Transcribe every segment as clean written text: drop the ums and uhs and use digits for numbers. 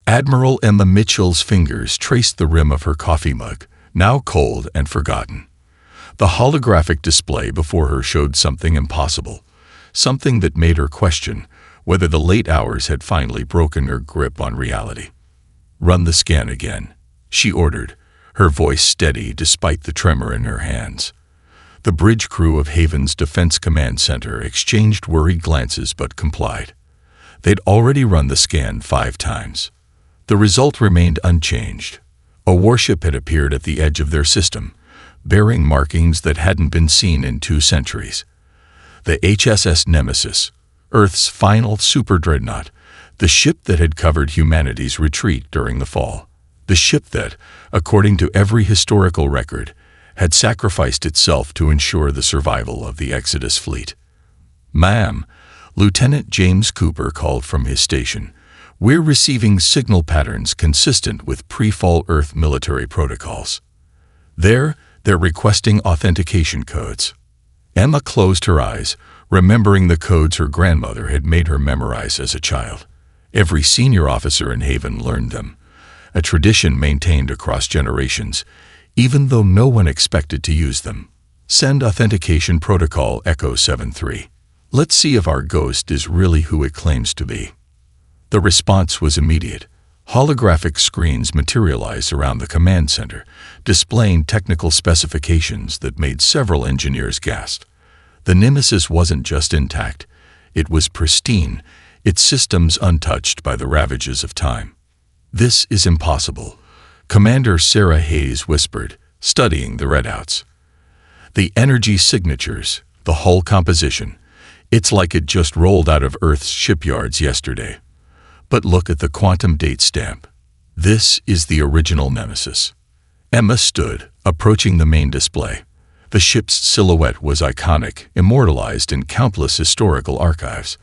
Admiral Emma Mitchell's fingers traced the rim of her coffee mug, now cold and forgotten. The holographic display before her showed something impossible, something that made her question whether the late hours had finally broken her grip on reality. "Run the scan again," she ordered, her voice steady despite the tremor in her hands. The bridge crew of Haven's Defense Command Center exchanged worried glances but complied. They'd already run the scan 5 times. The result remained unchanged. A warship had appeared at the edge of their system, bearing markings that hadn't been seen in 2 centuries. The HSS Nemesis, Earth's final super-dreadnought, the ship that had covered humanity's retreat during the fall. The ship that, according to every historical record, had sacrificed itself to ensure the survival of the Exodus fleet. "Ma'am," Lieutenant James Cooper called from his station, "we're receiving signal patterns consistent with pre-fall Earth military protocols. They're requesting authentication codes." Emma closed her eyes, remembering the codes her grandmother had made her memorize as a child. Every senior officer in Haven learned them, a tradition maintained across generations, even though no one expected to use them. "Send authentication protocol Echo 73. Let's see if our ghost is really who it claims to be." The response was immediate. Holographic screens materialized around the command center, displaying technical specifications that made several engineers gasp. The Nemesis wasn't just intact, it was pristine, its systems untouched by the ravages of time. "This is impossible," Commander Sarah Hayes whispered, studying the readouts. "The energy signatures, the hull composition, it's like it just rolled out of Earth's shipyards yesterday. But look at the quantum date stamp. This is the original Nemesis." Emma stood, approaching the main display. The ship's silhouette was iconic, immortalized in countless historical archives.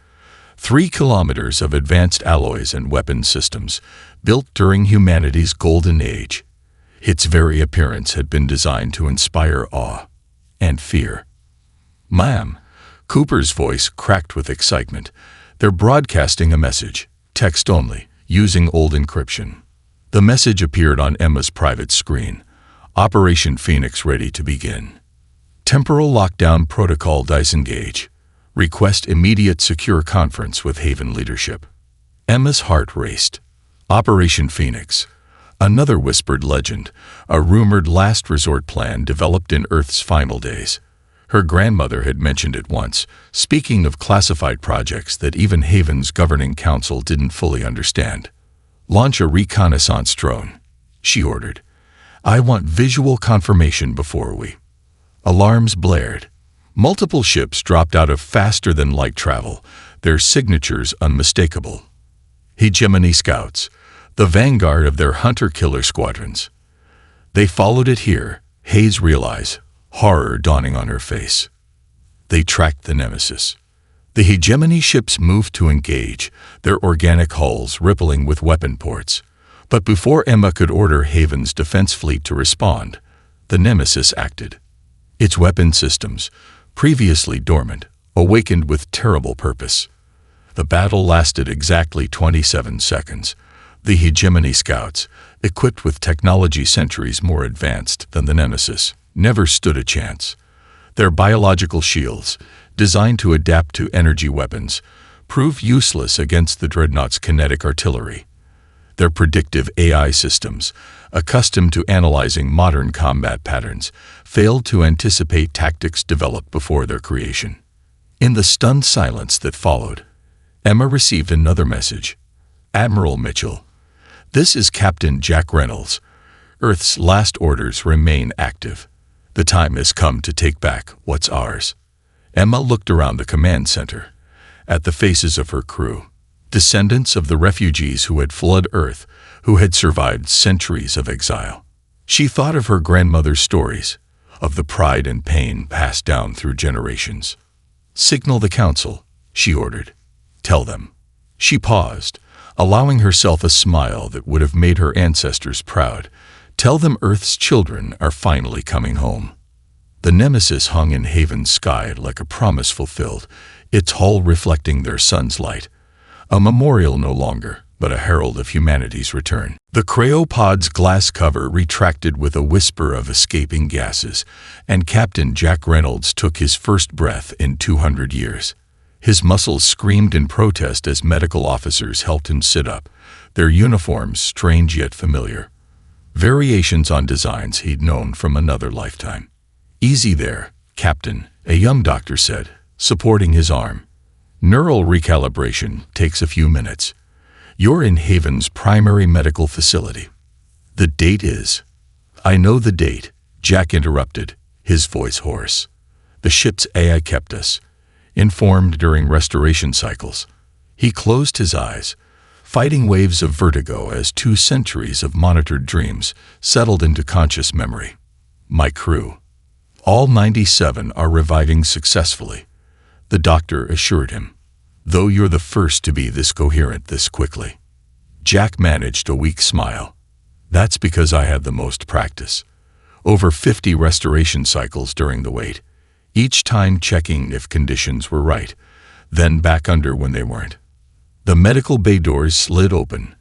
3 kilometers of advanced alloys and weapon systems, built during humanity's golden age. Its very appearance had been designed to inspire awe and fear. "Ma'am," Cooper's voice cracked with excitement, "they're broadcasting a message. Text only, using old encryption." The message appeared on Emma's private screen. "Operation Phoenix ready to begin. Temporal lockdown protocol disengage. Request immediate secure conference with Haven leadership." Emma's heart raced. Operation Phoenix. Another whispered legend, a rumored last resort plan developed in Earth's final days. Her grandmother had mentioned it once, speaking of classified projects that even Haven's governing council didn't fully understand. "Launch a reconnaissance drone," she ordered. "I want visual confirmation before we—" Alarms blared. Multiple ships dropped out of faster-than-light travel, their signatures unmistakable. Hegemony scouts, the vanguard of their hunter-killer squadrons. They followed it here, Hayes realized, horror dawning on her face. They tracked the Nemesis. The Hegemony ships moved to engage, their organic hulls rippling with weapon ports. But before Emma could order Haven's defense fleet to respond, the Nemesis acted. Its weapon systems, previously dormant, awakened with terrible purpose. The battle lasted exactly 27 seconds. The Hegemony scouts, equipped with technology centuries more advanced than the Nemesis, never stood a chance. Their biological shields, designed to adapt to energy weapons, proved useless against the Dreadnought's kinetic artillery. Their predictive AI systems, accustomed to analyzing modern combat patterns, failed to anticipate tactics developed before their creation. In the stunned silence that followed, Emma received another message. "Admiral Mitchell, this is Captain Jack Reynolds. Earth's last orders remain active. The time has come to take back what's ours." Emma looked around the command center, at the faces of her crew, descendants of the refugees who had fled Earth, who had survived centuries of exile. She thought of her grandmother's stories, of the pride and pain passed down through generations. "Signal the council," she ordered. "Tell them." She paused, allowing herself a smile that would have made her ancestors proud. "Tell them Earth's children are finally coming home." The Nemesis hung in Haven's sky like a promise fulfilled, its hull reflecting their sun's light. A memorial no longer, but a herald of humanity's return. The cryopod's glass cover retracted with a whisper of escaping gases, and Captain Jack Reynolds took his first breath in 200 years. His muscles screamed in protest as medical officers helped him sit up, their uniforms strange yet familiar. Variations on designs he'd known from another lifetime. "Easy there, Captain," a young doctor said, supporting his arm. "Neural recalibration takes a few minutes. You're in Haven's primary medical facility." "The date is—" "I know the date," Jack interrupted, his voice hoarse. "The ship's AI kept us informed during restoration cycles." He closed his eyes, fighting waves of vertigo as 2 centuries of monitored dreams settled into conscious memory. "My crew, all 97 are reviving successfully," the doctor assured him, "though you're the first to be this coherent this quickly." Jack managed a weak smile. "That's because I had the most practice. Over 50 restoration cycles during the wait, each time checking if conditions were right, then back under when they weren't." The medical bay doors slid open,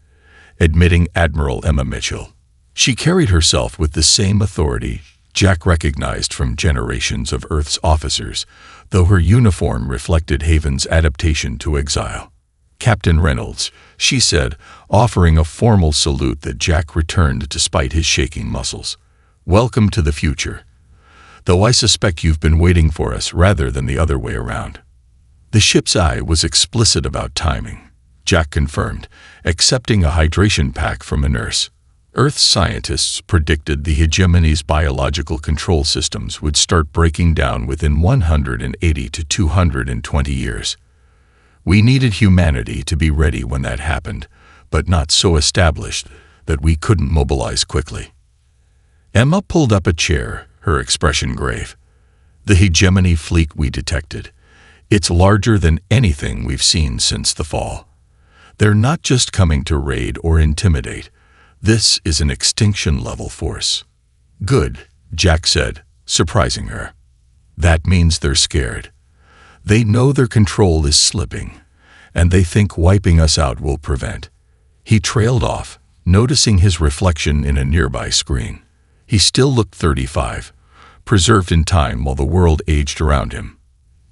admitting Admiral Emma Mitchell. She carried herself with the same authority Jack recognized from generations of Earth's officers, though her uniform reflected Haven's adaptation to exile. "Captain Reynolds," she said, offering a formal salute that Jack returned despite his shaking muscles. "Welcome to the future. Though I suspect you've been waiting for us rather than the other way around." The ship's eye was explicit about timing, Jack confirmed, accepting a hydration pack from a nurse. Earth scientists predicted the hegemony's biological control systems would start breaking down within 180 to 220 years. We needed humanity to be ready when that happened, but not so established that we couldn't mobilize quickly. Emma pulled up a chair, her expression grave. "The hegemony fleet we detected. It's larger than anything we've seen since the fall. They're not just coming to raid or intimidate. This is an extinction-level force." "Good," Jack said, surprising her. "That means they're scared. They know their control is slipping, and they think wiping us out will prevent." He trailed off, noticing his reflection in a nearby screen. He still looked 35, preserved in time while the world aged around him.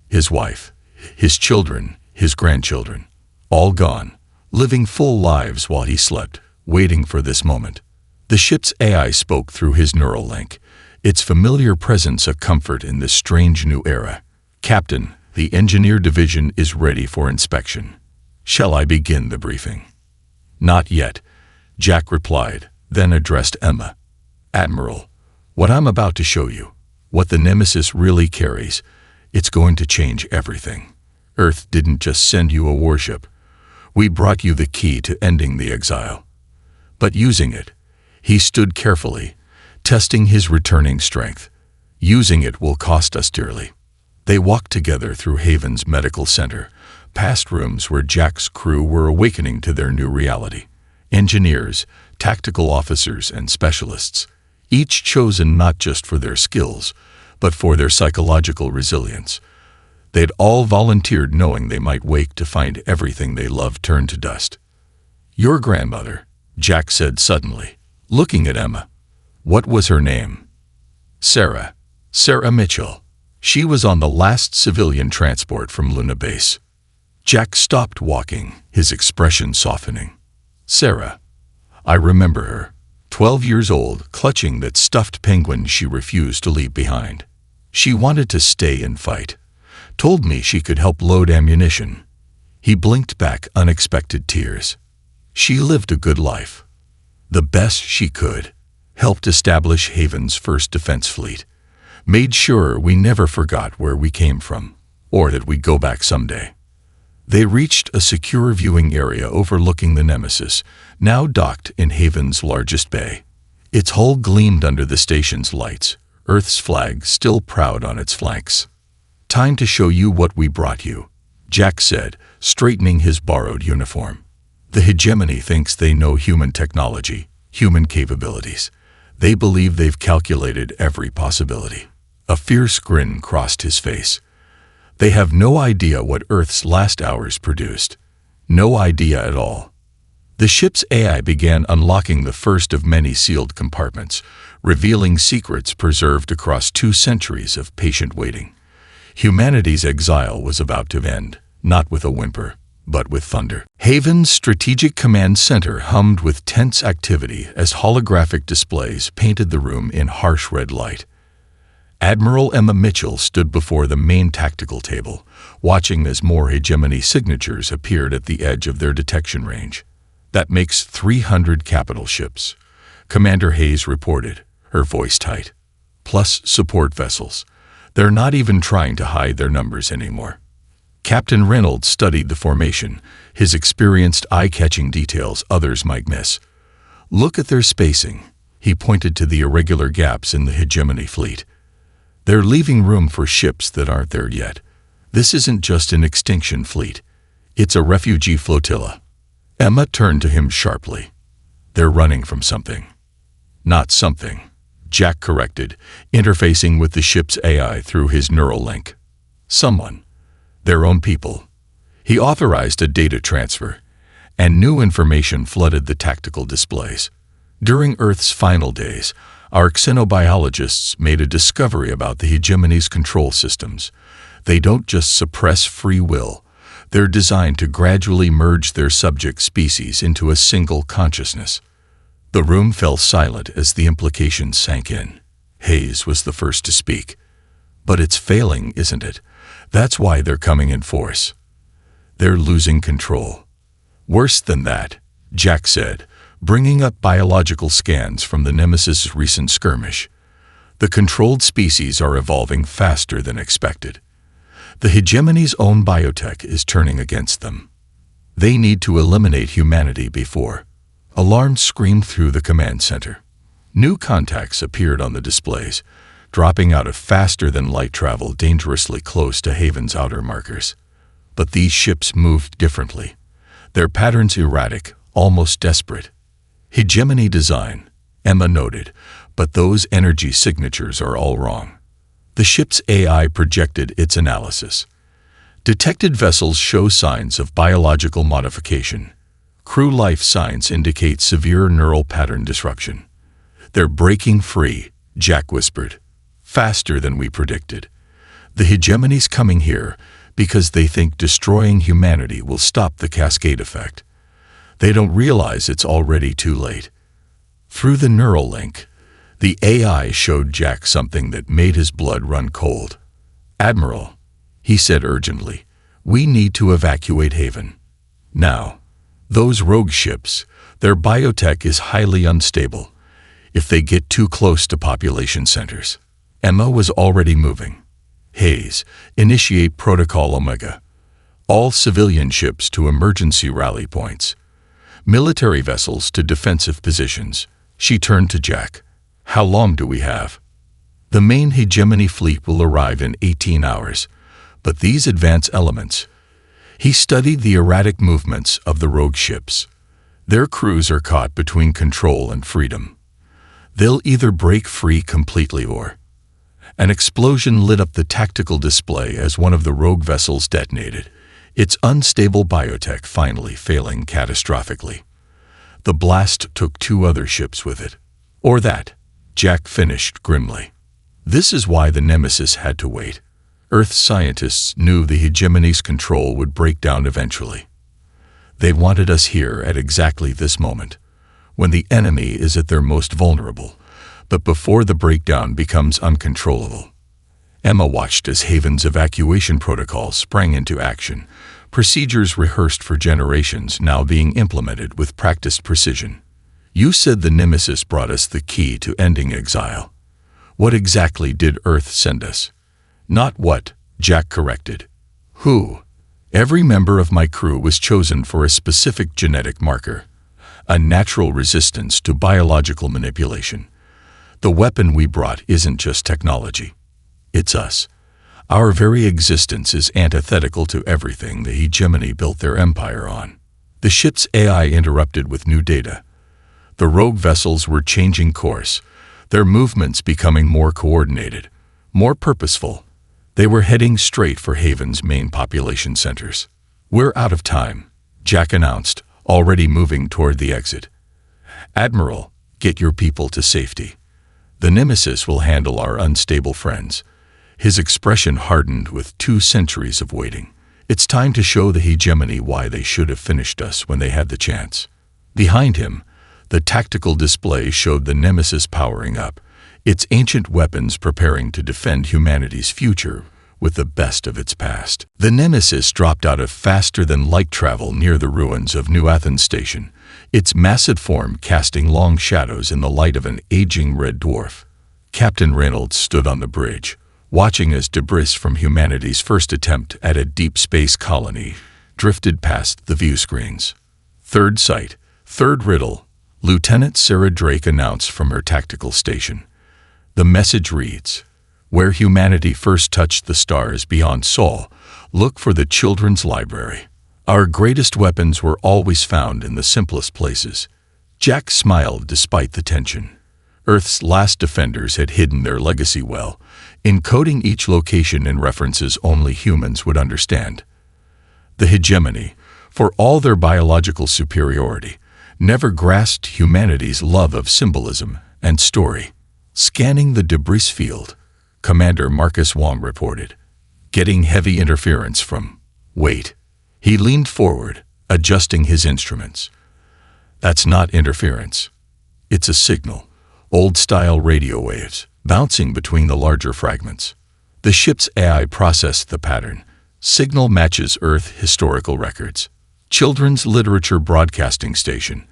His wife, his children, his grandchildren, all gone, living full lives while he slept, waiting for this moment. The ship's AI spoke through his neural link, its familiar presence a comfort in this strange new era. "Captain, the engineer division is ready for inspection. Shall I begin the briefing?" "Not yet," Jack replied, then addressed Emma. "Admiral, what I'm about to show you, what the Nemesis really carries, it's going to change everything. Earth didn't just send you a warship. We brought you the key to ending the exile. But using it," he stood carefully, testing his returning strength. "Using it will cost us dearly." They walked together through Haven's medical center, past rooms where Jack's crew were awakening to their new reality. Engineers, tactical officers, and specialists, each chosen not just for their skills, but for their psychological resilience. They'd all volunteered knowing they might wake to find everything they loved turned to dust. "Your grandmother," Jack said suddenly, looking at Emma. "What was her name?" "Sarah. Sarah Mitchell. She was on the last civilian transport from Luna Base." Jack stopped walking, his expression softening. "Sarah. I remember her. 12 years old, clutching that stuffed penguin she refused to leave behind. She wanted to stay and fight. Told me she could help load ammunition." He blinked back unexpected tears. "She lived a good life. The best she could. Helped establish Haven's first defense fleet. Made sure we never forgot where we came from, or that we'd go back someday." They reached a secure viewing area overlooking the Nemesis, now docked in Haven's largest bay. Its hull gleamed under the station's lights, Earth's flag still proud on its flanks. "Time to show you what we brought you," Jack said, straightening his borrowed uniform. "The hegemony thinks they know human technology, human capabilities. They believe they've calculated every possibility." A fierce grin crossed his face. "They have no idea what Earth's last hours produced. No idea at all. The ship's AI began unlocking the first of many sealed compartments, revealing secrets preserved across 2 centuries of patient waiting. Humanity's exile was about to end, not with a whimper, but with thunder. Haven's Strategic Command Center hummed with tense activity as holographic displays painted the room in harsh red light. Admiral Emma Mitchell stood before the main tactical table, watching as more hegemony signatures appeared at the edge of their detection range. "That makes 300 capital ships," Commander Hayes reported, her voice tight. "Plus support vessels. They're not even trying to hide their numbers anymore." Captain Reynolds studied the formation, his experienced eye-catching details others might miss. "Look at their spacing," he pointed to the irregular gaps in the hegemony fleet. "They're leaving room for ships that aren't there yet. This isn't just an extinction fleet. It's a refugee flotilla." Emma turned to him sharply. "They're running from something." "Not something," Jack corrected, interfacing with the ship's AI through his neural link. "Someone. Their own people." He authorized a data transfer, and new information flooded the tactical displays. During Earth's final days, our xenobiologists made a discovery about the hegemony's control systems. They don't just suppress free will. They're designed to gradually merge their subject species into a single consciousness. The room fell silent as the implications sank in. Hayes was the first to speak. "But it's failing, isn't it? That's why they're coming in force. They're losing control." "Worse than that," Jack said, bringing up biological scans from the Nemesis' recent skirmish. "The controlled species are evolving faster than expected. The hegemony's own biotech is turning against them. They need to eliminate humanity before." Alarms screamed through the command center. New contacts appeared on the displays, dropping out of faster-than-light travel dangerously close to Haven's outer markers. But these ships moved differently, their patterns erratic, almost desperate. "Hegemony design," Emma noted, "but those energy signatures are all wrong." The ship's AI projected its analysis. Detected vessels show signs of biological modification. Crew life signs indicate severe neural pattern disruption. "They're breaking free," Jack whispered. "Faster than we predicted. The hegemony's coming here because they think destroying humanity will stop the cascade effect. They don't realize it's already too late." Through the neural link, the AI showed Jack something that made his blood run cold. "Admiral," he said urgently, "we need to evacuate Haven. Now. Those rogue ships, their biotech is highly unstable. If they get too close to population centers." Emma was already moving. "Hayes, initiate Protocol Omega. All civilian ships to emergency rally points. Military vessels to defensive positions." She turned to Jack. "How long do we have?" "The main hegemony fleet will arrive in 18 hours, but these advance elements..." He studied the erratic movements of the rogue ships. Their crews are caught between control and freedom. They'll either break free completely or... An explosion lit up the tactical display as one of the rogue vessels detonated, its unstable biotech finally failing catastrophically. The blast took 2 other ships with it. "Or that," Jack finished grimly. "This is why the Nemesis had to wait. Earth scientists knew the hegemony's control would break down eventually. They wanted us here at exactly this moment, when the enemy is at their most vulnerable, but before the breakdown becomes uncontrollable." Emma watched as Haven's evacuation protocol sprang into action, procedures rehearsed for generations now being implemented with practiced precision. "You said the Nemesis brought us the key to ending exile. What exactly did Earth send us?" "Not what," Jack corrected. "Who?" "Every member of my crew was chosen for a specific genetic marker, a natural resistance to biological manipulation. The weapon we brought isn't just technology. It's us. Our very existence is antithetical to everything the hegemony built their empire on." The ship's AI interrupted with new data. The rogue vessels were changing course, their movements becoming more coordinated, more purposeful. They were heading straight for Haven's main population centers. "We're out of time," Jack announced, already moving toward the exit. "Admiral, get your people to safety. The Nemesis will handle our unstable friends." His expression hardened with 2 centuries of waiting. It's time to show the hegemony why they should have finished us when they had the chance. Behind him, the tactical display showed the Nemesis powering up, its ancient weapons preparing to defend humanity's future with the best of its past. The Nemesis dropped out of faster-than-light travel near the ruins of New Athens Station, its massive form casting long shadows in the light of an aging red dwarf. Captain Reynolds stood on the bridge, watching as debris from humanity's first attempt at a deep space colony drifted past the view screens. "Third sight, third riddle," Lieutenant Sarah Drake announced from her tactical station. The message reads, "Where humanity first touched the stars beyond Sol, look for the children's library. Our greatest weapons were always found in the simplest places." Jack smiled despite the tension. Earth's last defenders had hidden their legacy well, encoding each location in references only humans would understand. The hegemony, for all their biological superiority, never grasped humanity's love of symbolism and story. Scanning the debris field, Commander Marcus Wong reported, "Getting heavy interference from..." Wait. He leaned forward, adjusting his instruments. "That's not interference. It's a signal. Old-style radio waves, bouncing between the larger fragments." The ship's AI processed the pattern. Signal matches Earth historical records. Children's Literature Broadcasting Station.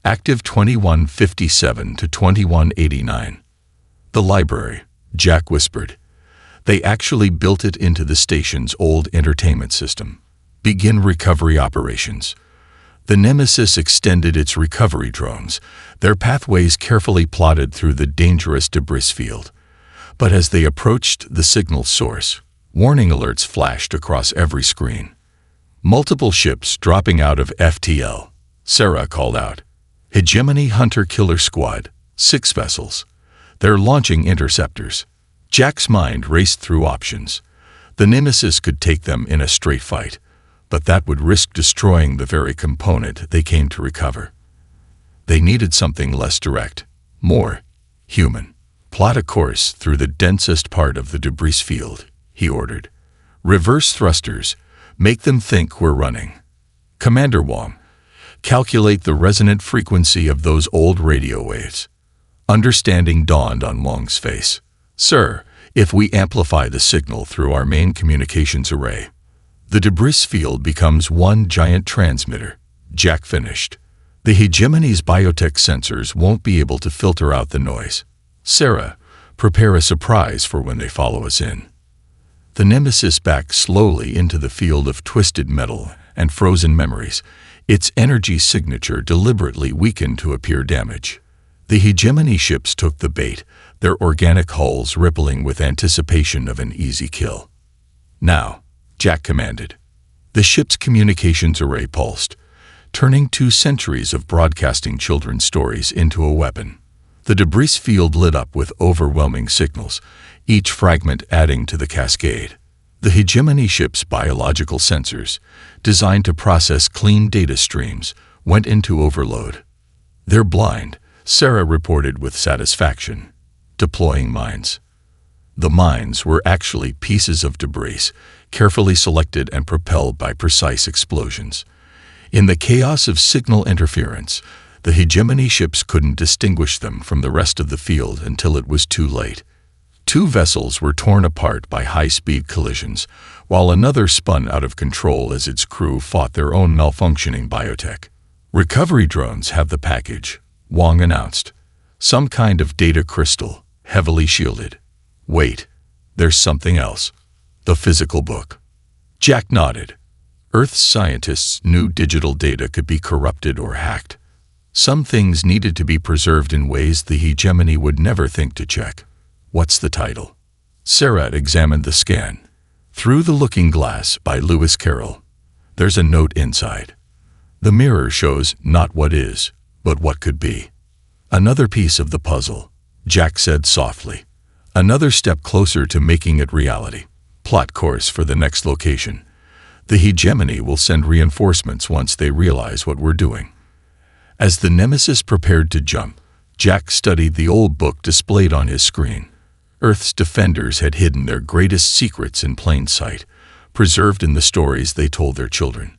Active 2157 to 2189. "The library," Jack whispered. "They actually built it into the station's old entertainment system. Begin recovery operations." The Nemesis extended its recovery drones, their pathways carefully plotted through the dangerous debris field. But as they approached the signal source, warning alerts flashed across every screen. "Multiple ships dropping out of FTL," Sarah called out. "Hegemony Hunter-Killer Squad, 6 vessels. They're launching interceptors." Jack's mind raced through options. The Nemesis could take them in a straight fight, but that would risk destroying the very component they came to recover. They needed something less direct, more human. "Plot a course through the densest part of the debris field," he ordered. "Reverse thrusters, make them think we're running." "Commander Wong, calculate the resonant frequency of those old radio waves." Understanding dawned on Wong's face. "Sir, if we amplify the signal through our main communications array, the debris field becomes one giant transmitter," Jack finished. "The hegemony's biotech sensors won't be able to filter out the noise. Sarah, prepare a surprise for when they follow us in." The Nemesis backed slowly into the field of twisted metal and frozen memories, its energy signature deliberately weakened to appear damaged. The hegemony ships took the bait, their organic hulls rippling with anticipation of an easy kill. "Now," Jack commanded. The ship's communications array pulsed, turning 2 centuries of broadcasting children's stories into a weapon. The debris field lit up with overwhelming signals, each fragment adding to the cascade. The hegemony ship's biological sensors, designed to process clean data streams, went into overload. "They're blind," Sarah reported with satisfaction. "Deploying mines." The mines were actually pieces of debris, carefully selected and propelled by precise explosions. In the chaos of signal interference, the hegemony ships couldn't distinguish them from the rest of the field until it was too late. 2 vessels were torn apart by high-speed collisions, while another spun out of control as its crew fought their own malfunctioning biotech. "Recovery drones have the package," Wong announced. "Some kind of data crystal, heavily shielded. Wait, there's something else. The physical book." Jack nodded. Earth's scientists knew digital data could be corrupted or hacked. Some things needed to be preserved in ways the hegemony would never think to check. "What's the title?" Sarah examined the scan. "Through the Looking Glass" by Lewis Carroll. There's a note inside. "The mirror shows not what is, but what could be." "Another piece of the puzzle," Jack said softly. "Another step closer to making it reality. Plot course for the next location." The hegemony will send reinforcements once they realize what we're doing. As the Nemesis prepared to jump, Jack studied the old book displayed on his screen. Earth's defenders had hidden their greatest secrets in plain sight, preserved in the stories they told their children.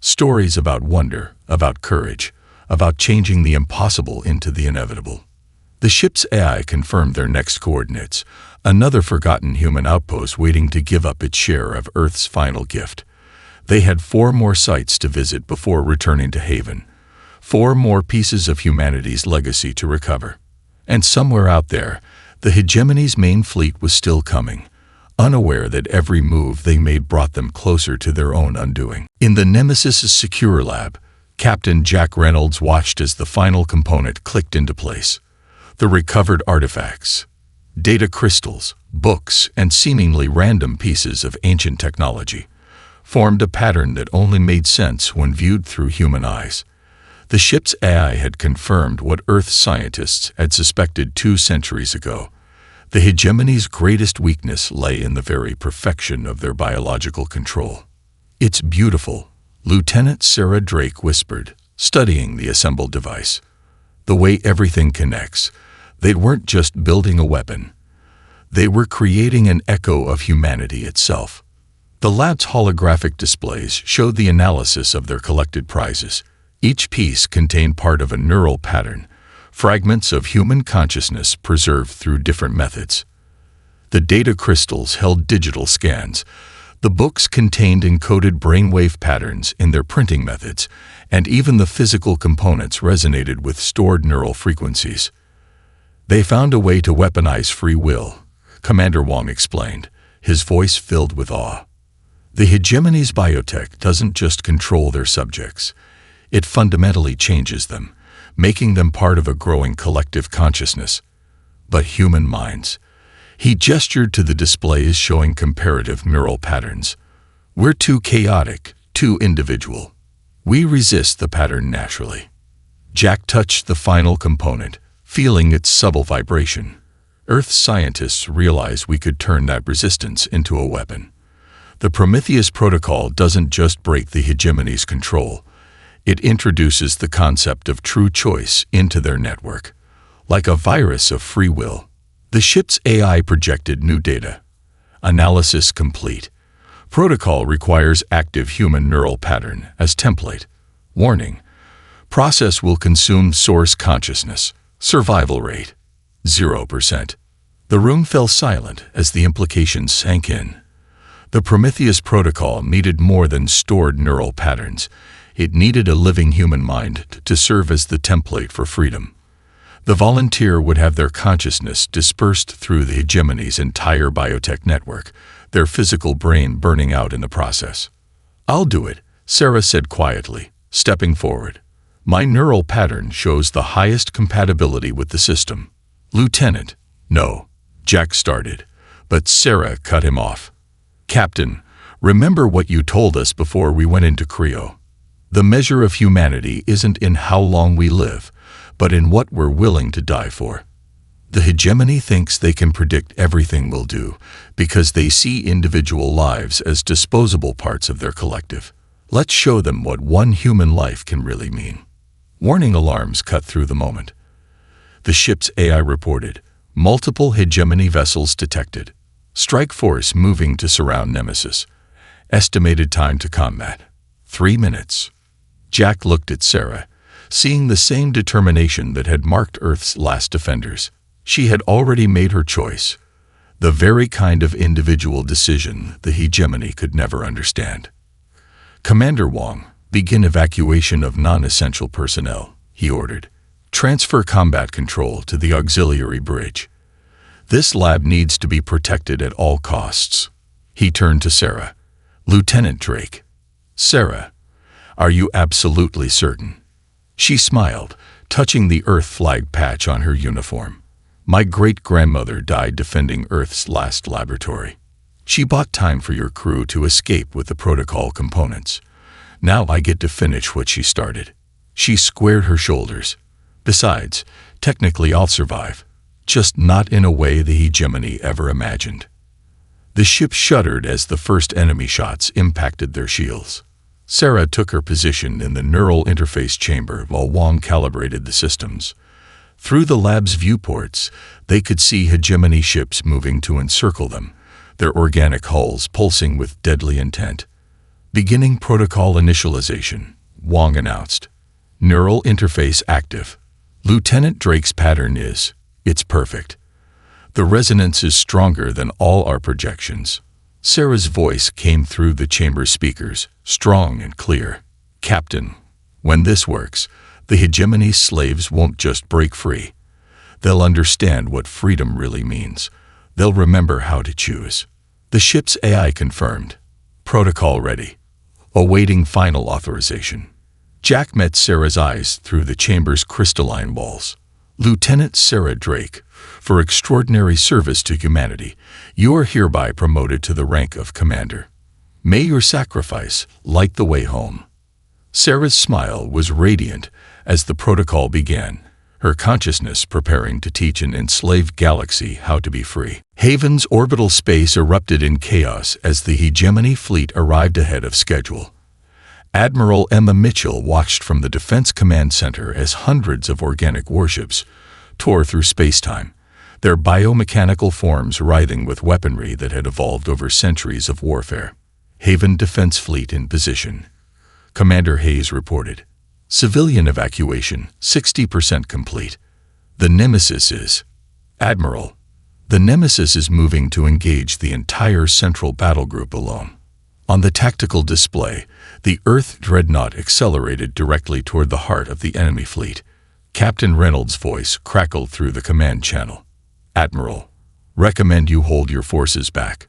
Stories about wonder, about courage, about changing the impossible into the inevitable. The ship's AI confirmed their next coordinates, another forgotten human outpost waiting to give up its share of Earth's final gift. They had 4 more sites to visit before returning to Haven. 4 more pieces of humanity's legacy to recover. And somewhere out there, the hegemony's main fleet was still coming, unaware that every move they made brought them closer to their own undoing. In the Nemesis's secure lab, Captain Jack Reynolds watched as the final component clicked into place. The recovered artifacts, data crystals, books, and seemingly random pieces of ancient technology formed a pattern that only made sense when viewed through human eyes. The ship's AI had confirmed what Earth scientists had suspected 2 centuries ago. The hegemony's greatest weakness lay in the very perfection of their biological control. "It's beautiful," Lieutenant Sarah Drake whispered, studying the assembled device. "The way everything connects. They weren't just building a weapon. They were creating an echo of humanity itself." The lab's holographic displays showed the analysis of their collected prizes. Each piece contained part of a neural pattern, fragments of human consciousness preserved through different methods. The data crystals held digital scans. The books contained encoded brainwave patterns in their printing methods, and even the physical components resonated with stored neural frequencies. "They found a way to weaponize free will," Commander Wong explained, his voice filled with awe. "The hegemony's biotech doesn't just control their subjects. It fundamentally changes them, making them part of a growing collective consciousness. But human minds." He gestured to the displays showing comparative neural patterns. "We're too chaotic, too individual. We resist the pattern naturally." Jack touched the final component, feeling its subtle vibration. Earth scientists realized we could turn that resistance into a weapon. The Prometheus Protocol doesn't just break the hegemony's control. It introduces the concept of true choice into their network. Like a virus of free will, the ship's AI projected new data. Analysis complete. Protocol requires active human neural pattern as template. Warning: process will consume source consciousness. Survival rate 0%. The room fell silent as the implications sank in. The Prometheus Protocol needed more than stored neural patterns. It needed a living human mind to serve as the template for freedom. The volunteer would have their consciousness dispersed through the hegemony's entire biotech network, their physical brain burning out in the process. "I'll do it," Sarah said quietly, stepping forward. "My neural pattern shows the highest compatibility with the system." "Lieutenant." "No," Jack started, but Sarah cut him off. "Captain, remember what you told us before we went into Creo. The measure of humanity isn't in how long we live, but in what we're willing to die for. The hegemony thinks they can predict everything we'll do because they see individual lives as disposable parts of their collective. Let's show them what one human life can really mean." Warning alarms cut through the moment. The ship's AI reported, multiple hegemony vessels detected. Strike force moving to surround Nemesis. Estimated time to combat: 3 minutes. Jack looked at Sarah, seeing the same determination that had marked Earth's last defenders. She had already made her choice, the very kind of individual decision the hegemony could never understand. "Commander Wong, begin evacuation of non-essential personnel," he ordered. "Transfer combat control to the auxiliary bridge. This lab needs to be protected at all costs." He turned to Sarah. "Lieutenant Drake." "Sarah, are you absolutely certain?" She smiled, touching the Earth flag patch on her uniform. "My great-grandmother died defending Earth's last laboratory. She bought time for your crew to escape with the protocol components. Now I get to finish what she started." She squared her shoulders. "Besides, technically I'll survive, just not in a way the hegemony ever imagined." The ship shuddered as the first enemy shots impacted their shields. Sarah took her position in the neural interface chamber while Wong calibrated the systems. Through the lab's viewports, they could see hegemony ships moving to encircle them, their organic hulls pulsing with deadly intent. Beginning protocol initialization, Wong announced. Neural interface active. Lieutenant Drake's pattern it's perfect. The resonance is stronger than all our projections. Sarah's voice came through the chamber speakers, strong and clear. Captain, when this works, the hegemony slaves won't just break free. They'll understand what freedom really means. They'll remember how to choose. The ship's AI confirmed. Protocol ready. Awaiting final authorization. Jack met Sarah's eyes through the chamber's crystalline walls. Lieutenant Sarah Drake, for extraordinary service to humanity, you are hereby promoted to the rank of commander. May your sacrifice light the way home. Sarah's smile was radiant as the protocol began, her consciousness preparing to teach an enslaved galaxy how to be free. Haven's orbital space erupted in chaos as the hegemony fleet arrived ahead of schedule. Admiral Emma Mitchell watched from the Defense Command Center as hundreds of organic warships tore through space-time, their biomechanical forms writhing with weaponry that had evolved over centuries of warfare. Haven Defense Fleet in position. Commander Hayes reported. Civilian evacuation, 60% complete. The Nemesis is... Admiral, the Nemesis is moving to engage the entire central battle group alone. On the tactical display, the Earth dreadnought accelerated directly toward the heart of the enemy fleet. Captain Reynolds' voice crackled through the command channel. Admiral, recommend you hold your forces back.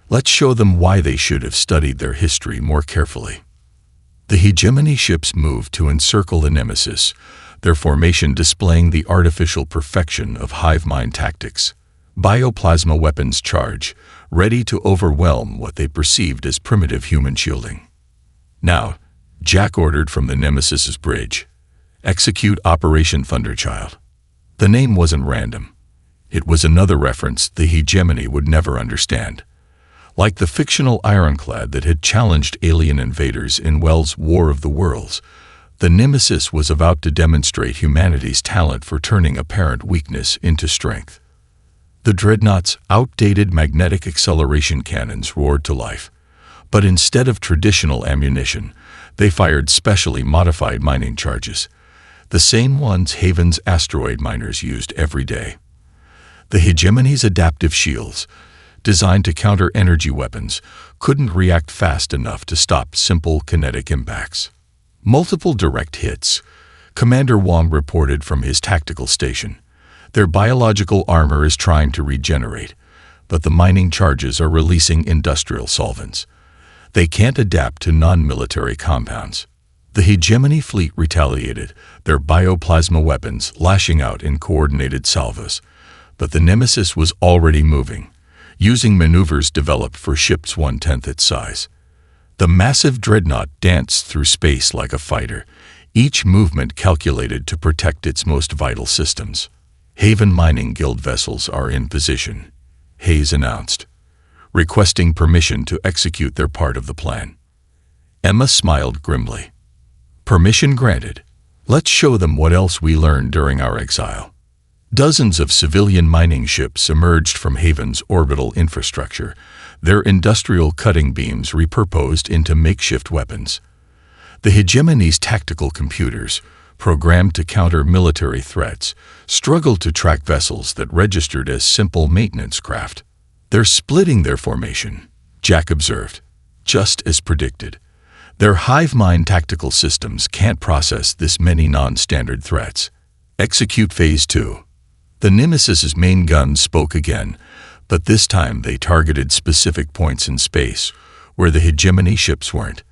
Let's show them why they should have studied their history more carefully. The hegemony ships moved to encircle the Nemesis, their formation displaying the artificial perfection of hive mind tactics. Bioplasma weapons charge, ready to overwhelm what they perceived as primitive human shielding. Now, Jack ordered from the Nemesis's bridge. Execute Operation Thunderchild. The name wasn't random. It was another reference the hegemony would never understand. Like the fictional ironclad that had challenged alien invaders in Wells' War of the Worlds, the Nemesis was about to demonstrate humanity's talent for turning apparent weakness into strength. The dreadnought's outdated magnetic acceleration cannons roared to life, but instead of traditional ammunition, they fired specially modified mining charges, the same ones Haven's asteroid miners used every day. The hegemony's adaptive shields, designed to counter energy weapons, couldn't react fast enough to stop simple kinetic impacts. Multiple direct hits, Commander Wong reported from his tactical station. Their biological armor is trying to regenerate, but the mining charges are releasing industrial solvents. They can't adapt to non-military compounds. The hegemony fleet retaliated, their bioplasma weapons lashing out in coordinated salvos, but the Nemesis was already moving, using maneuvers developed for ships 1/10 its size. The massive dreadnought danced through space like a fighter, each movement calculated to protect its most vital systems. Haven Mining Guild vessels are in position, Hayes announced, requesting permission to execute their part of the plan. Emma smiled grimly. Permission granted. Let's show them what else we learned during our exile. Dozens of civilian mining ships emerged from Haven's orbital infrastructure, their industrial cutting beams repurposed into makeshift weapons. The hegemony's tactical computers, programmed to counter military threats, struggled to track vessels that registered as simple maintenance craft. They're splitting their formation, Jack observed, just as predicted. Their hive mind tactical systems can't process this many non-standard threats. Execute Phase 2. The Nemesis's main guns spoke again, but this time they targeted specific points in space, where the hegemony ships weren't.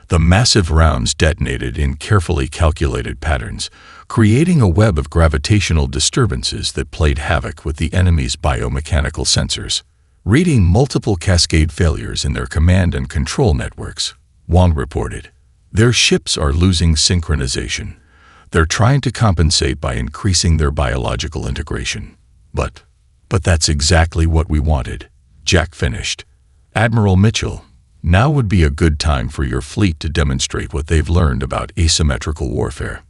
The massive rounds detonated in carefully calculated patterns, creating a web of gravitational disturbances that played havoc with the enemy's biomechanical sensors. Reading multiple cascade failures in their command and control networks, Wong reported. Their ships are losing synchronization. They're trying to compensate by increasing their biological integration. But that's exactly what we wanted, Jack finished. "Admiral Mitchell, now would be a good time for your fleet to demonstrate what they've learned about asymmetrical warfare."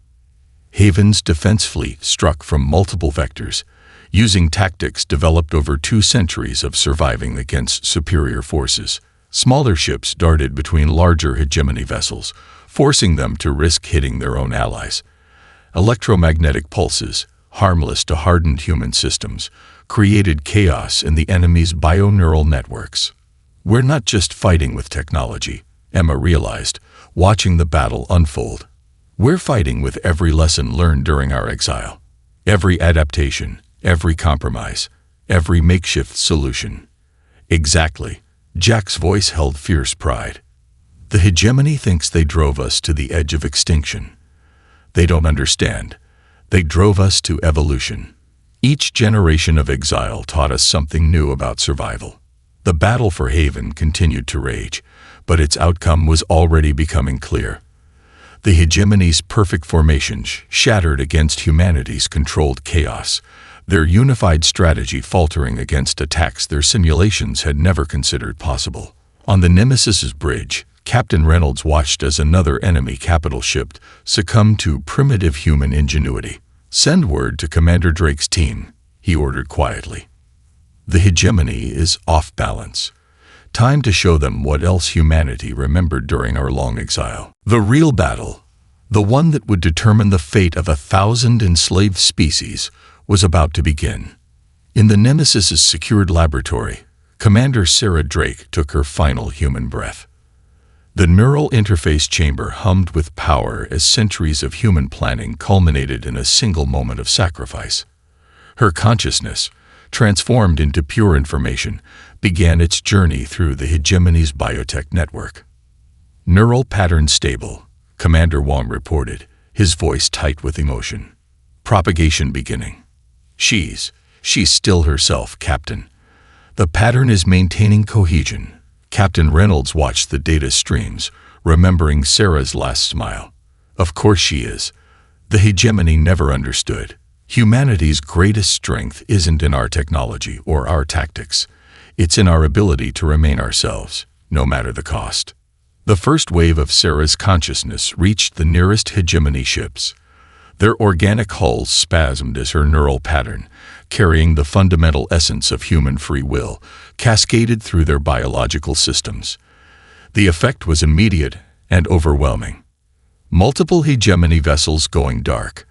Haven's defense fleet struck from multiple vectors, using tactics developed over 2 centuries of surviving against superior forces. Smaller ships darted between larger hegemony vessels, forcing them to risk hitting their own allies. Electromagnetic pulses, harmless to hardened human systems, created chaos in the enemy's bioneural networks. "We're not just fighting with technology," Emma realized, watching the battle unfold. "We're fighting with every lesson learned during our exile. Every adaptation, every compromise, every makeshift solution." "Exactly." Jack's voice held fierce pride. "The hegemony thinks they drove us to the edge of extinction. They don't understand. They drove us to evolution. Each generation of exile taught us something new about survival." The battle for Haven continued to rage, but its outcome was already becoming clear. The hegemony's perfect formations shattered against humanity's controlled chaos, their unified strategy faltering against attacks their simulations had never considered possible. On the Nemesis's bridge, Captain Reynolds watched as another enemy capital ship succumbed to primitive human ingenuity. "Send word to Commander Drake's team," he ordered quietly. "The hegemony is off balance. Time to show them what else humanity remembered during our long exile. The real battle, the one that would determine the fate of 1,000 enslaved species, was about to begin." In the Nemesis's secured laboratory, Commander Sarah Drake took her final human breath. The neural interface chamber hummed with power as centuries of human planning culminated in a single moment of sacrifice. Her consciousness, transformed into pure information, began its journey through the hegemony's biotech network. "Neural pattern stable," Commander Wong reported, his voice tight with emotion. "Propagation beginning." She's still herself, Captain. "The pattern is maintaining cohesion." Captain Reynolds watched the data streams, remembering Sarah's last smile. "Of course she is." The hegemony never understood. Humanity's greatest strength isn't in our technology or our tactics. It's in our ability to remain ourselves, no matter the cost. The first wave of Sarah's consciousness reached the nearest hegemony ships. Their organic hulls spasmed as her neural pattern, carrying the fundamental essence of human free will, cascaded through their biological systems. The effect was immediate and overwhelming. Multiple hegemony vessels going dark.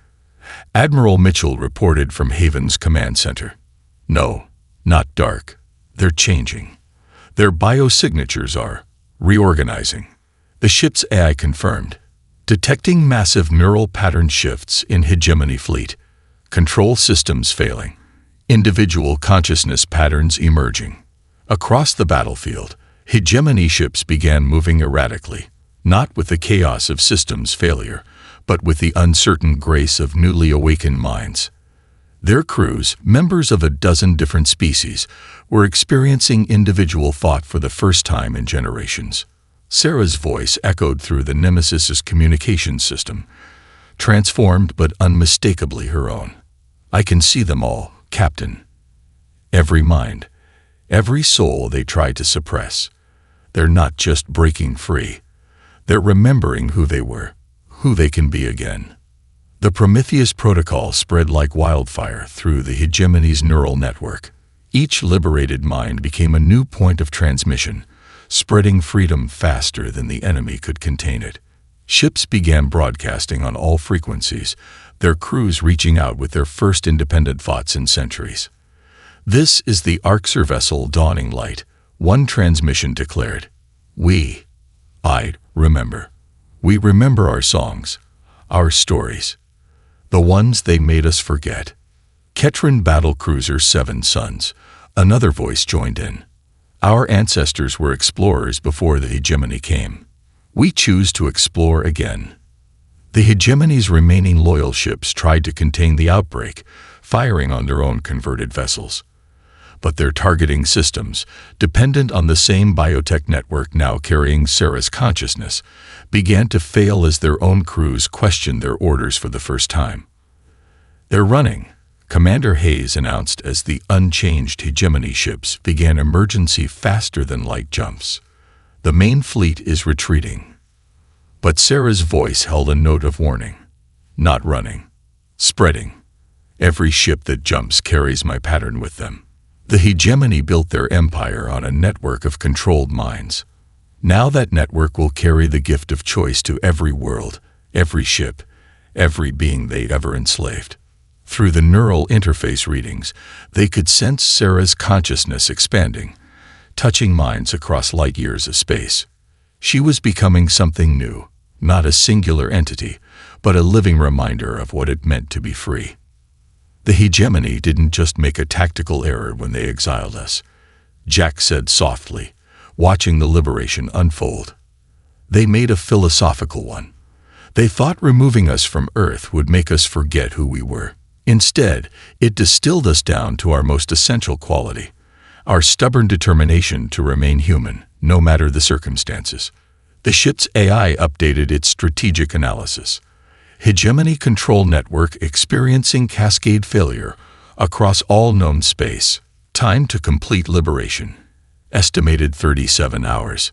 Admiral Mitchell reported from Haven's command center. "No, not dark. They're changing. Their biosignatures are reorganizing." The ship's AI confirmed, detecting massive neural pattern shifts in hegemony fleet, control systems failing, individual consciousness patterns emerging. Across the battlefield, hegemony ships began moving erratically, not with the chaos of systems failure, but with the uncertain grace of newly awakened minds. Their crews, members of a dozen different species, were experiencing individual thought for the first time in generations. Sarah's voice echoed through the Nemesis's communication system, transformed but unmistakably her own. "I can see them all, Captain. Every mind, every soul they try to suppress. They're not just breaking free. They're remembering who they were, who they can be again." The Prometheus protocol spread like wildfire through the hegemony's neural network. Each liberated mind became a new point of transmission, spreading freedom faster than the enemy could contain it. Ships began broadcasting on all frequencies, their crews reaching out with their first independent thoughts in centuries. "This is the Arxer vessel Dawning Light," one transmission declared. I remember. We remember our songs, our stories, the ones they made us forget." Ketran battlecruiser 7 Sons, another voice joined in. "Our ancestors were explorers before the hegemony came. We choose to explore again." The hegemony's remaining loyal ships tried to contain the outbreak, firing on their own converted vessels. But their targeting systems, dependent on the same biotech network now carrying Sarah's consciousness, began to fail as their own crews questioned their orders for the first time. "They're running," Commander Hayes announced as the unchanged hegemony ships began emergency faster-than-light jumps. The main fleet is retreating. But Sarah's voice held a note of warning. Not running. Spreading. Every ship that jumps carries my pattern with them. The hegemony built their empire on a network of controlled minds. Now that network will carry the gift of choice to every world, every ship, every being they'd ever enslaved. Through the neural interface readings, they could sense Sarah's consciousness expanding, touching minds across light years of space. She was becoming something new, not a singular entity, but a living reminder of what it meant to be free. The hegemony didn't just make a tactical error when they exiled us, Jack said softly, watching the liberation unfold. They made a philosophical one. They thought removing us from Earth would make us forget who we were. Instead, it distilled us down to our most essential quality, our stubborn determination to remain human, no matter the circumstances. The ship's AI updated its strategic analysis. Hegemony control network experiencing cascade failure across all known space. Time to complete liberation. Estimated 37 hours.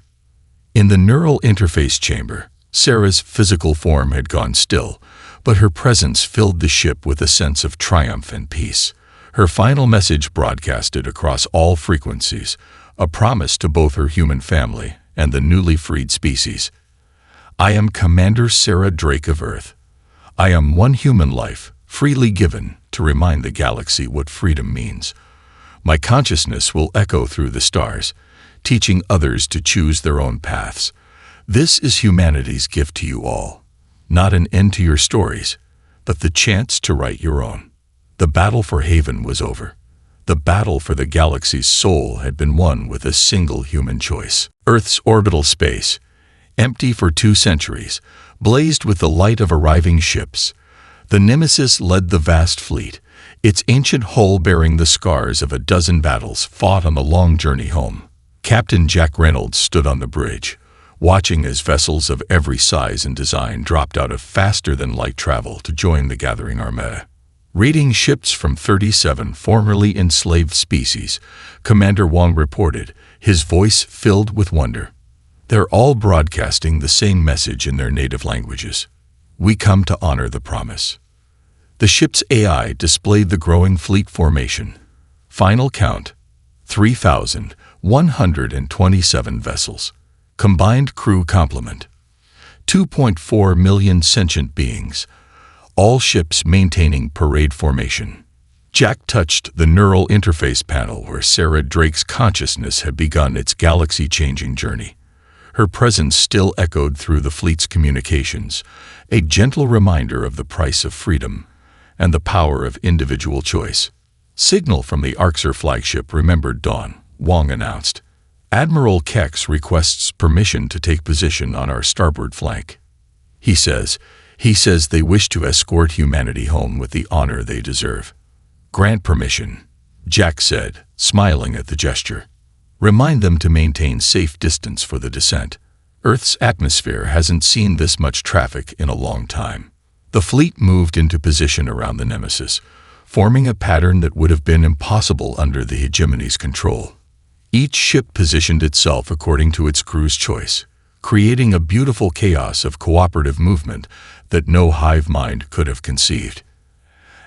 In the neural interface chamber, Sarah's physical form had gone still, but her presence filled the ship with a sense of triumph and peace. Her final message broadcasted across all frequencies, a promise to both her human family and the newly freed species. I am Commander Sarah Drake of Earth. I am one human life, freely given, to remind the galaxy what freedom means. My consciousness will echo through the stars, teaching others to choose their own paths. This is humanity's gift to you all. Not an end to your stories, but the chance to write your own. The battle for Haven was over. The battle for the galaxy's soul had been won with a single human choice. Earth's orbital space, empty for 2 centuries, blazed with the light of arriving ships. The Nemesis led the vast fleet, its ancient hull bearing the scars of a dozen battles fought on the long journey home. Captain Jack Reynolds stood on the bridge, watching as vessels of every size and design dropped out of faster-than-light travel to join the gathering armada. Reading ships from 37 formerly enslaved species, Commander Wong reported, his voice filled with wonder. They're all broadcasting the same message in their native languages. We come to honor the promise. The ship's AI displayed the growing fleet formation. Final count, 3,127 vessels. Combined crew complement, 2.4 million sentient beings, all ships maintaining parade formation. Jack touched the neural interface panel where Sarah Drake's consciousness had begun its galaxy-changing journey. Her presence still echoed through the fleet's communications, a gentle reminder of the price of freedom and the power of individual choice. Signal from the Orcs flagship remembered dawn, Wong announced. Admiral Kex requests permission to take position on our starboard flank. He says they wish to escort humanity home with the honor they deserve. Grant permission, Jack said, smiling at the gesture. Remind them to maintain safe distance for the descent. Earth's atmosphere hasn't seen this much traffic in a long time. The fleet moved into position around the Nemesis, forming a pattern that would have been impossible under the hegemony's control. Each ship positioned itself according to its crew's choice, creating a beautiful chaos of cooperative movement that no hive mind could have conceived.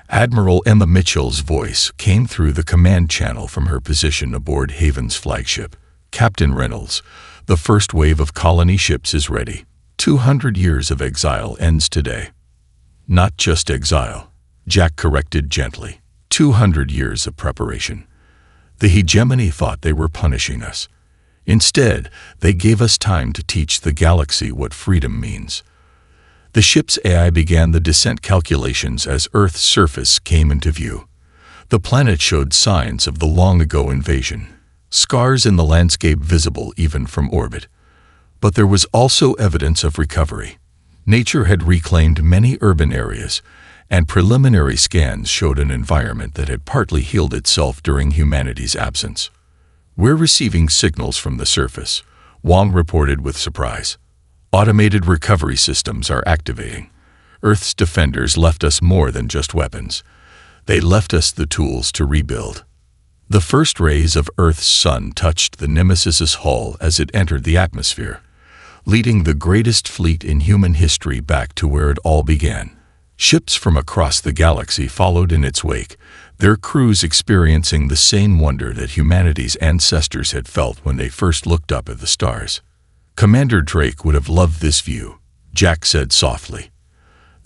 Admiral Emma Mitchell's voice came through the command channel from her position aboard Haven's flagship. Captain Reynolds, the first wave of colony ships is ready. 200 years of exile ends today. Not just exile, Jack corrected gently. 200 years of preparation. The hegemony thought they were punishing us. Instead, they gave us time to teach the galaxy what freedom means. The ship's AI began the descent calculations as Earth's surface came into view. The planet showed signs of the long-ago invasion, scars in the landscape visible even from orbit. But there was also evidence of recovery. Nature had reclaimed many urban areas, and preliminary scans showed an environment that had partly healed itself during humanity's absence. We're receiving signals from the surface, Wong reported with surprise. Automated recovery systems are activating. Earth's defenders left us more than just weapons. They left us the tools to rebuild. The first rays of Earth's sun touched the Nemesis's hull as it entered the atmosphere, leading the greatest fleet in human history back to where it all began. Ships from across the galaxy followed in its wake, their crews experiencing the same wonder that humanity's ancestors had felt when they first looked up at the stars. Commander Drake would have loved this view, Jack said softly.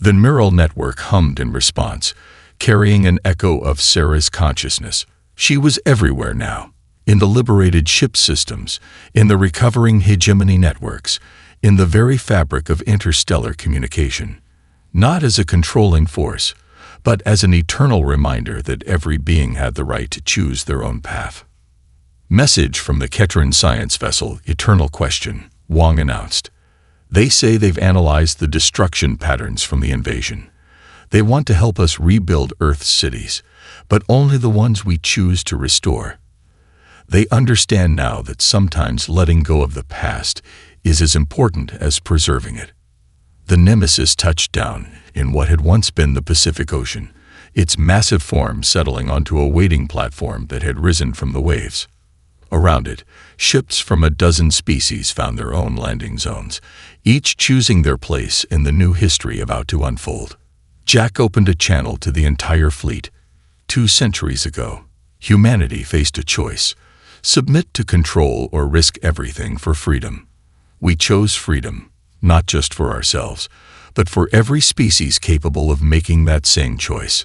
The neural network hummed in response, carrying an echo of Sarah's consciousness. She was everywhere now, in the liberated ship systems, in the recovering hegemony networks, in the very fabric of interstellar communication. Not as a controlling force, but as an eternal reminder that every being had the right to choose their own path. Message from the Ketran science vessel, Eternal Question, Wong announced. They say they've analyzed the destruction patterns from the invasion. They want to help us rebuild Earth's cities, but only the ones we choose to restore. They understand now that sometimes letting go of the past is as important as preserving it. The Nemesis touched down in what had once been the Pacific Ocean, its massive form settling onto a waiting platform that had risen from the waves. Around it, ships from a dozen species found their own landing zones, each choosing their place in the new history about to unfold. Jack opened a channel to the entire fleet. 2 centuries ago, humanity faced a choice: submit to control or risk everything for freedom. We chose freedom, not just for ourselves, but for every species capable of making that same choice.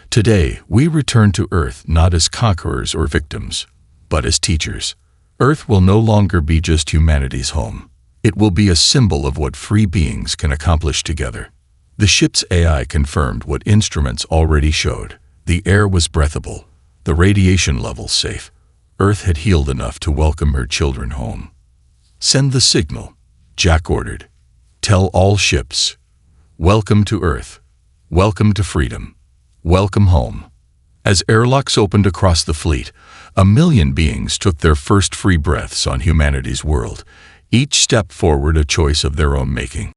Today, we return to Earth not as conquerors or victims, but as teachers. Earth will no longer be just humanity's home. It will be a symbol of what free beings can accomplish together. The ship's AI confirmed what instruments already showed. The air was breathable, the radiation levels safe. Earth had healed enough to welcome her children home. Send the signal, Jack ordered. Tell all ships, welcome to Earth, welcome to freedom, welcome home. As airlocks opened across the fleet, 1 million beings took their first free breaths on humanity's world, each step forward a choice of their own making.